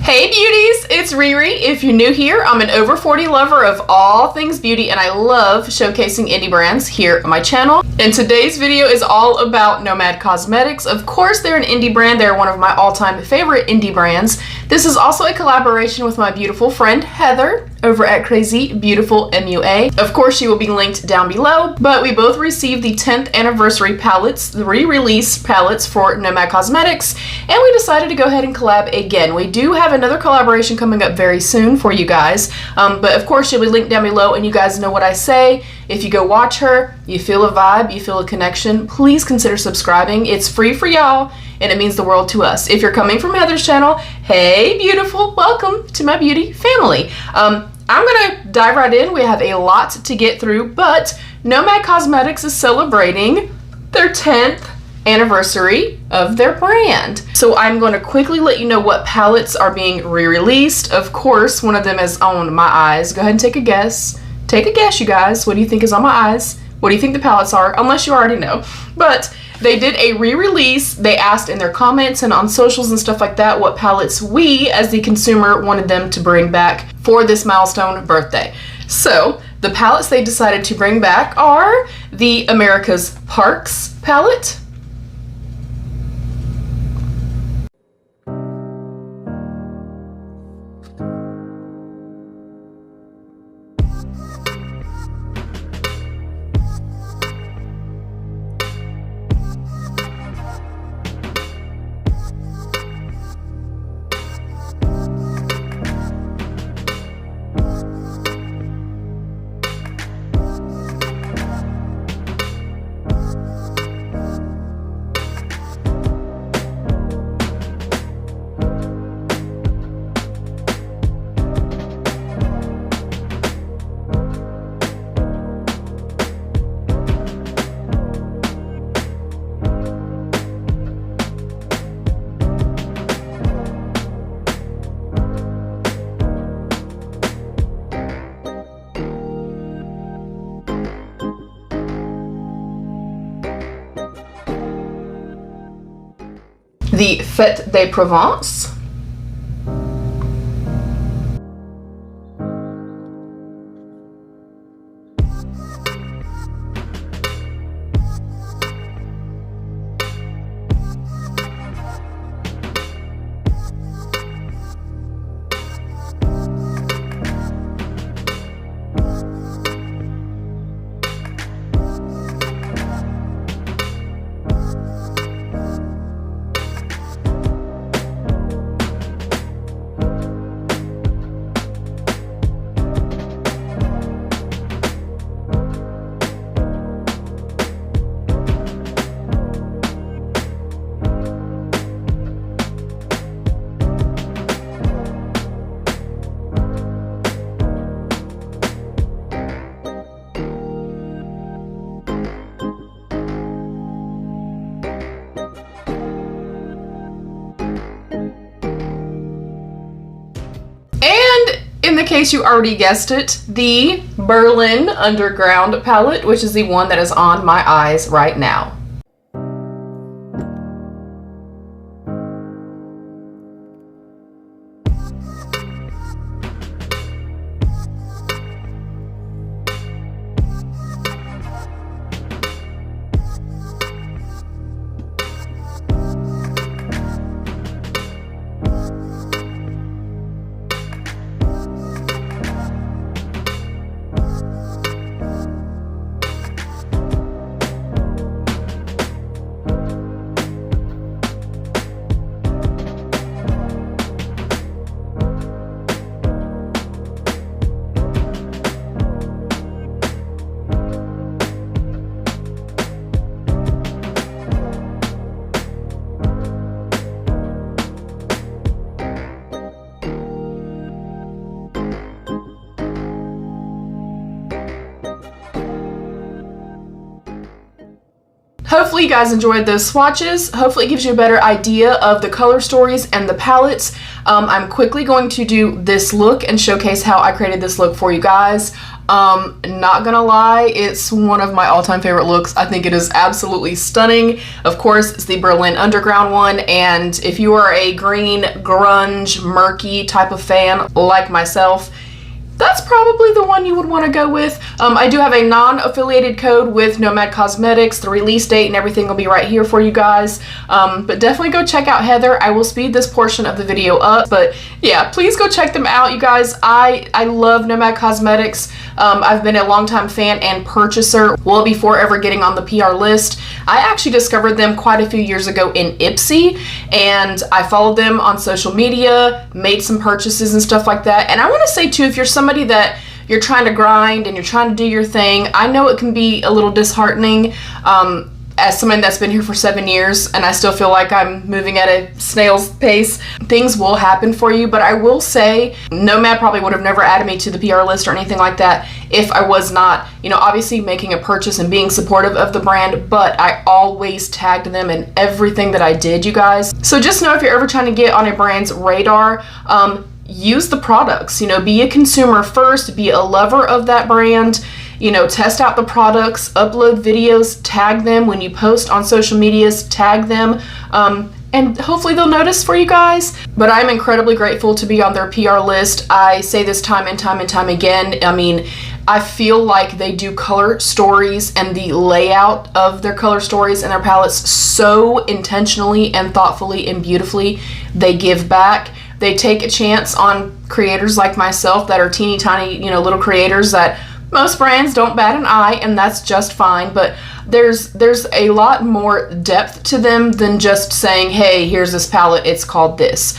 Hey beauties, it's Riri. If you're new here, I'm an over 40 lover of all things beauty and I love showcasing indie brands here on my channel. And today's video is all about Nomad Cosmetics. Of course, they're an indie brand. They're one of my all-time favorite indie brands. This is also a collaboration with my beautiful friend Heather over at Crazy Beautiful MUA. Of course, she will be linked down below, but we both received the 10th anniversary palettes, the re-release palettes for Nomad Cosmetics, and we decided to go ahead and collab again. We do have another collaboration coming up very soon for you guys, but of course she'll be linked down below, and you guys know what I say. If you go watch her, you feel a vibe, you feel a connection, please consider subscribing. It's free for y'all, and it means the world to us. If you're coming from Heather's channel, hey beautiful, welcome to my beauty family. I'm gonna dive right in. We have a lot to get through, but Nomad Cosmetics is celebrating their 10th anniversary of their brand. So I'm going to quickly let you know what palettes are being re-released. Of course, one of them is on my eyes. Go ahead and take a guess. Take a guess, you guys. What do you think is on my eyes? What do you think the palettes are? Unless you already know. But they did a re-release. They asked in their comments and on socials and stuff like that what palettes we, as the consumer, wanted them to bring back for this milestone birthday. So the palettes they decided to bring back are the America's Parks palette, the Fête de Provence, in the case you already guessed it, the Berlin Underground palette, which is the one that is on my eyes right now. Hopefully you guys enjoyed those swatches. Hopefully it gives you a better idea of the color stories and the palettes. I'm quickly going to do this look and showcase how I created this look for you guys. Not gonna lie, it's one of my all-time favorite looks. I think it is absolutely stunning. Of course, it's the Berlin Underground one, and if you are a green, grunge, murky type of fan like myself, that's probably the one you would want to go with. I do have a non-affiliated code with Nomad Cosmetics. The release date and everything will be right here for you guys. But definitely go check out Heather. I will speed this portion of the video up. But yeah, please go check them out, you guys. I love Nomad Cosmetics. I've been a longtime fan and purchaser well before ever getting on the PR list. I actually discovered them quite a few years ago in IPSY, and I followed them on social media, made some purchases and stuff like that. And I want to say too, if you're somebody that you're trying to grind and you're trying to do your thing, I know it can be a little disheartening. As someone that's been here for 7 years and I still feel like I'm moving at a snail's pace, things will happen for you. But I will say Nomad probably would have never added me to the PR list or anything like that if I was not, you know, obviously making a purchase and being supportive of the brand, but I always tagged them in everything that I did, you guys. So just know if you're ever trying to get on a brand's radar, use the products, you know, be a consumer first, be a lover of that brand. You know, test out the products, upload videos, tag them when you post on social medias, tag them, and hopefully they'll notice for you guys. But I'm incredibly grateful to be on their PR list. I say this time and time and time again. I mean, I feel like they do color stories and the layout of their color stories and their palettes so intentionally and thoughtfully and beautifully. They give back. They take a chance on creators like myself that are teeny tiny, you know, little creators that most brands don't bat an eye, and that's just fine. But there's a lot more depth to them than just saying, hey, here's this palette, it's called this.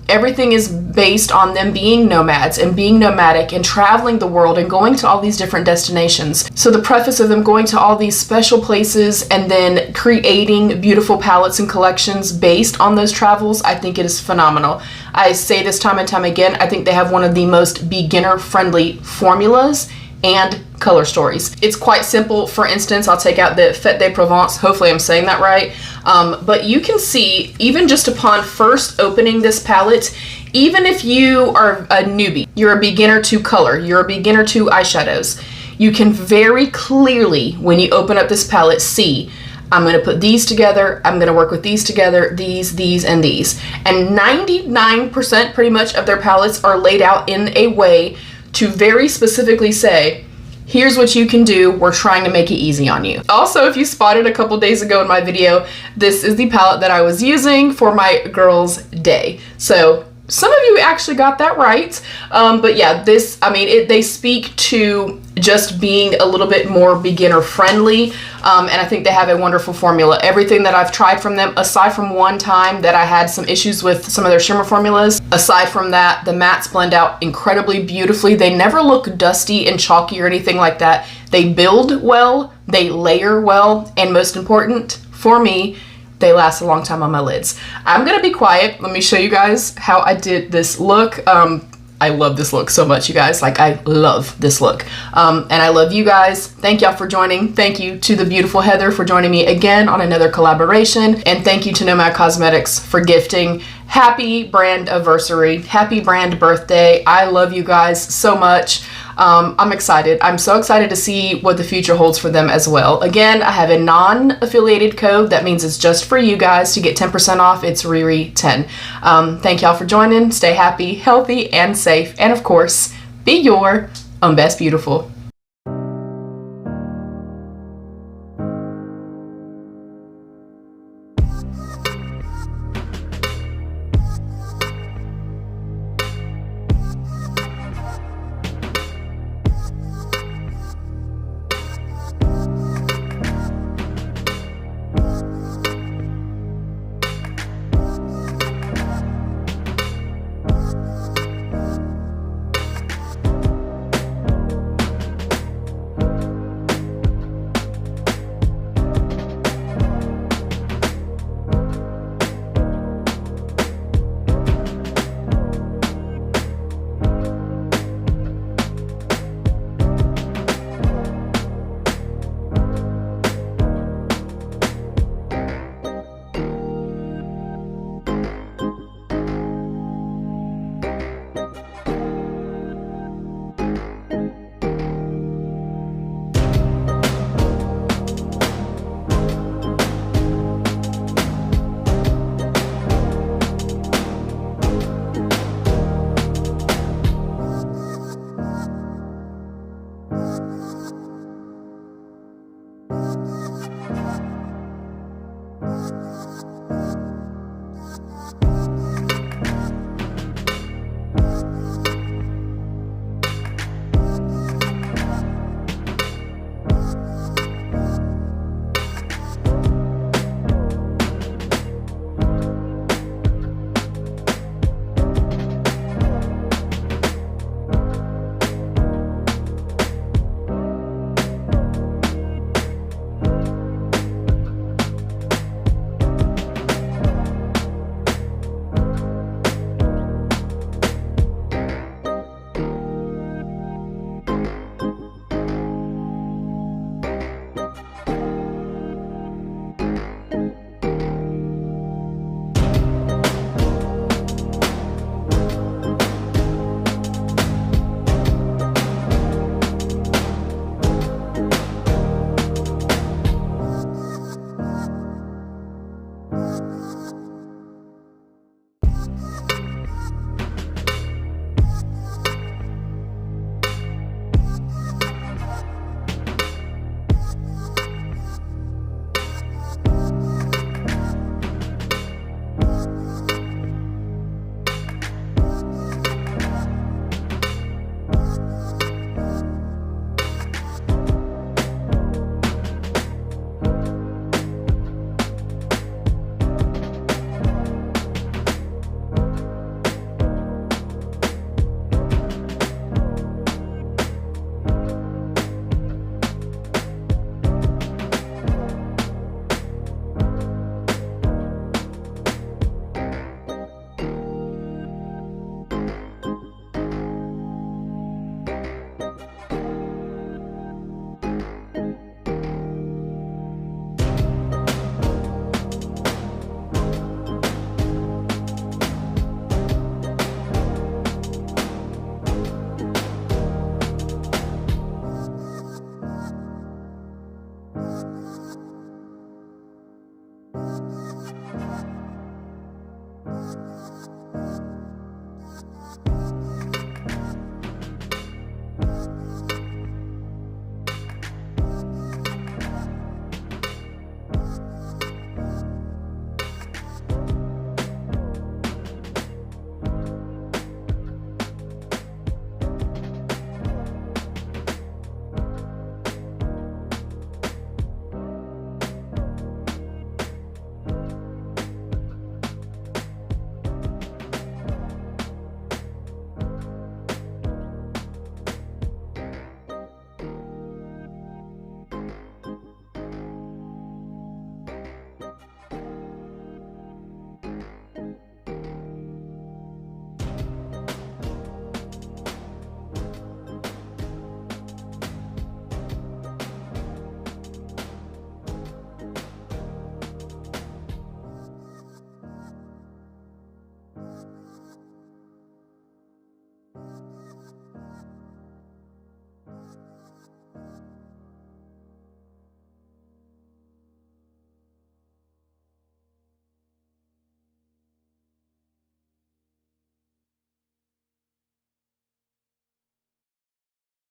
Everything is based on them being nomads and being nomadic and traveling the world and going to all these different destinations. So the preface of them going to all these special places and then creating beautiful palettes and collections based on those travels, I think it is phenomenal. I say this time and time again, I think they have one of the most beginner-friendly formulas and color stories. It's quite simple. For instance, I'll take out the Fête de Provence. Hopefully I'm saying that right. But you can see, even just upon first opening this palette, even if you are a newbie, you're a beginner to color, you're a beginner to eyeshadows, you can very clearly, when you open up this palette, see, I'm going to put these together, I'm going to work with these together, these, and these. And 99% pretty much of their palettes are laid out in a way to very specifically say, here's what you can do, we're trying to make it easy on you. Also, if you spotted a couple days ago in my video, this is the palette that I was using for my girls' day. So some of you actually got that right. But yeah, this, I mean, they speak to just being a little bit more beginner friendly. And I think they have a wonderful formula. Everything that I've tried from them, aside from one time that I had some issues with some of their shimmer formulas, aside from that, the mattes blend out incredibly beautifully. They never look dusty and chalky or anything like that. They build well, they layer well, and most important for me, they last a long time on my lids. I'm gonna be quiet. Let me show you guys how I did this look. I love this look so much, you guys. Like, I love this look. And I love you guys. Thank y'all for joining. Thank you to the beautiful Heather for joining me again on another collaboration. And thank you to Nomad Cosmetics for gifting. Happy brand anniversary. Happy brand birthday. I love you guys so much. I'm excited. I'm so excited to see what the future holds for them as well. Again, I have a non-affiliated code. That means it's just for you guys to get 10% off. It's Riri10. Thank y'all for joining. Stay happy, healthy, and safe. And of course, be your own best beautiful.